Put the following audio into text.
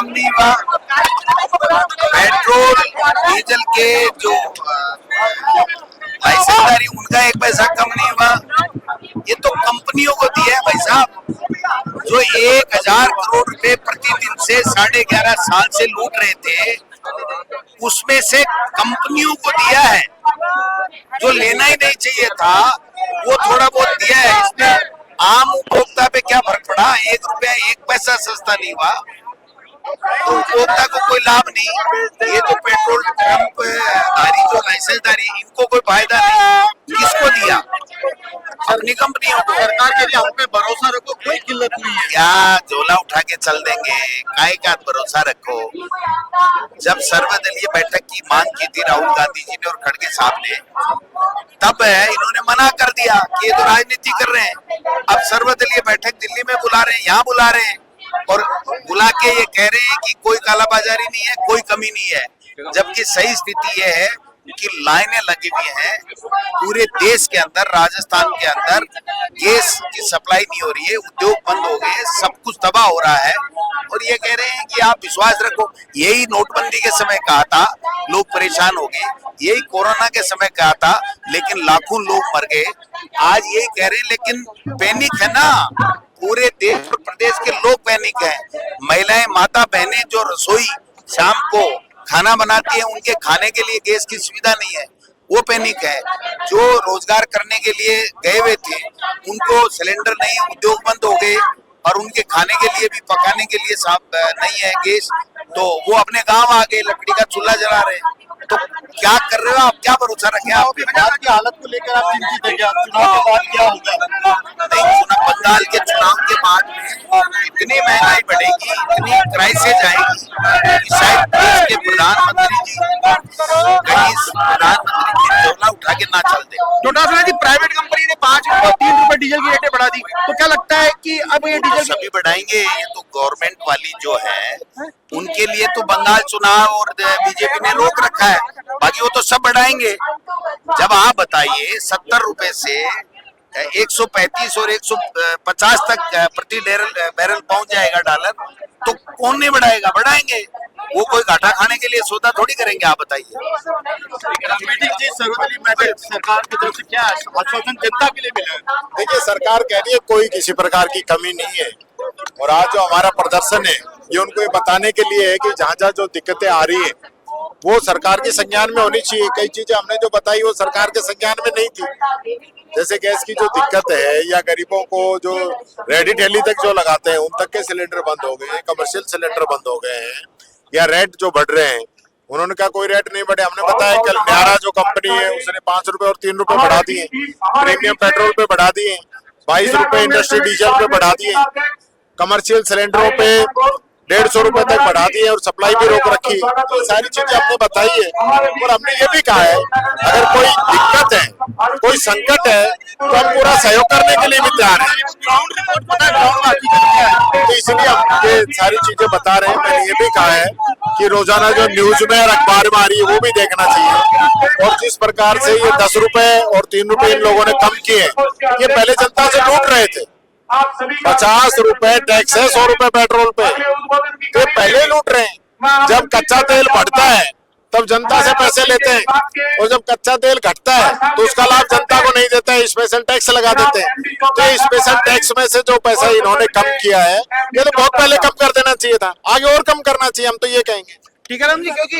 कम नहीं हुआ, petrol diesel के जो लाइसेंसदारी उनका 1 पैसा कम नहीं हुआ। ये तो कंपनियों को दिया है भाई साहब, जो 1000 करोड़ रुपए प्रतिदिन से 11.5 साल से लूट रहे थे, उसमें से कंपनियों को दिया है। जो लेना ही नहीं चाहिए था वो थोड़ा बहुत दिया है। इसमें आम उपभोक्ता पे क्या फर्क पड़ा? 1 रुपया 1 पैसा सस्ता नहीं हुआ, तो उपभोक्ता को कोई लाभ नहीं। ये तो पेट्रोल पंप धारी जो लाइसेंसदारी, इनको कोई फायदा नहीं। किसको दिया? अपनी कंपनियों को। सरकार के लिए हम पे भरोसा रखो, कोई किल्लत नहीं है। क्या झोला उठा के चल देंगे? काय का भरोसा रखो? जब सर्वदलीय बैठक की मांग की थी राहुल गांधी जी ने और खड़गे साहब ने, तब इन्होंने मना कर दिया कि ये तो राजनीति कर रहे हैं। अब सर्वदलीय बैठक दिल्ली में बुला रहे हैं, यहाँ बुला रहे हैं, और बुला के ये कह रहे हैं कि कोई कालाबाजारी नहीं है, कोई कमी नहीं है। जबकि सही स्थिति ये है कि लाइनें लगी हुई हैं पूरे देश के अंदर। राजस्थान के अंदर गैस की सप्लाई नहीं हो रही है, उद्योग बंद हो गए, सब कुछ तबाह हो रहा है, और ये कह रहे हैं कि आप विश्वास रखो। यही नोटबंदी के समय कहा था, लोग परेशान हो गए। यही कोरोना के समय कहा था, लेकिन लाखों लोग मर गए। आज यही कह रहे हैं, लेकिन पैनिक है ना, पूरे देश और प्रदेश के लोग पैनिक हैं। महिलाएं, माता बहनें जो रसोई शाम को खाना बनाती है, उनके खाने के लिए गैस की सुविधा नहीं है, वो पैनिक है। जो रोजगार करने के लिए गए हुए थे, उनको सिलेंडर नहीं, उद्योग बंद हो गए, और उनके खाने के लिए भी, पकाने के लिए साहब नहीं है गैस, तो वो अपने गांव आ गए, लकड़ी का चूल्हा जला रहे हैं। तो क्या कर रहे हो आप? क्या भरोसा रखे आप? बंगाल की हालत को लेकर आप चिंतित हैं क्या? चुनाव के बाद क्या होगा? नहीं, बंगाल के चुनाव के बाद में इतनी महंगाई बढ़ेगी, इतनी क्राइसिस आएगी कि शायद देश के प्रधानमंत्री जी कहीं प्रधानमंत्री की झोला उठा के ना चल दे। डोटासरा जी, प्राइवेट कंपनी ने 3 रुपए डीजल की रेटें बढ़ा दी, तो क्या लगता है कि अब ये डीजल सभी बढ़ाएंगे? ये तो गवर्नमेंट वाली जो है उनके लिए तो बंगाल चुनाव और बीजेपी ने रोक रखा है, बाकी वो तो सब बढ़ाएंगे। जब आप बताइए 70 रुपए से 135 और 150 तक प्रति बैरल पहुंच जाएगा डॉलर, तो कौन नहीं बढ़ाएगा? बढ़ाएंगे। वो कोई घाटा खाने के लिए सौदा थोड़ी करेंगे, आप बताइए। जी, सर्वदलीय बैठक सरकार की तरफ से क्या आश्वासन जनता के लिए मिला है? देखिए, सरकार कह रही है कोई किसी प्रकार की कमी नहीं है, और आज जो हमारा प्रदर्शन है ये उनको ये बताने के लिए है कि जहाँ जहाँ जो दिक्कतें आ रही है वो सरकार के संज्ञान में होनी चाहिए। कई चीजें हमने जो बताई वो सरकार के संज्ञान में नहीं थी, जैसे गैस की जो दिक्कत है, या गरीबों को जो रेडी ठेली तक जो लगाते हैं उन तक के सिलेंडर बंद हो गए हैं, कमर्शियल सिलेंडर बंद हो गए हैं, या रेट जो बढ़ रहे हैं। उन्होंने कहा कोई रेट नहीं बढ़े। हमने बताया कल न्यारा जो कंपनी है उसने 5 रुपए और 3 रुपए बढ़ा दिए, प्रीमियम पेट्रोल पे बढ़ा दिए, 22 रुपए इंडस्ट्री डीजल पे बढ़ा दिए, कमर्शियल सिलेंडरों पे 150 रुपए तक बढ़ा दिए, और सप्लाई भी रोक रखी। तो ये सारी चीजें हमने बताई है, और हमने ये भी कहा है अगर कोई दिक्कत है, कोई संकट है, तो हम पूरा सहयोग करने के लिए भी तैयार हैं। ग्राउंड रिपोर्ट पता है, ग्राउंड हकीकत क्या है? तो इसलिए हम ये सारी चीजें बता रहे हैं। मैंने ये भी कहा है कि रोजाना जो न्यूज में और अखबार में आ रही है वो भी देखना चाहिए, और जिस प्रकार से ये 10 रुपए और 3 रुपए इन लोगों ने कम किए, ये पहले जनता से लूट रहे थे। 50 रुपए टैक्स है 100 रुपए पेट्रोल पे, ये पहले लूट रहे हैं। जब कच्चा तेल बढ़ता है तब जनता से पैसे लेते हैं, और जब कच्चा तेल घटता है तो उसका लाभ जनता को नहीं देता है, स्पेशल टैक्स लगा देते हैं। तो स्पेशल टैक्स में से जो पैसा इन्होंने कम किया है, ये तो बहुत पहले कम कर देना चाहिए था, आगे और कम करना चाहिए, हम तो ये कहेंगे। ठीक है राम जी, क्योंकि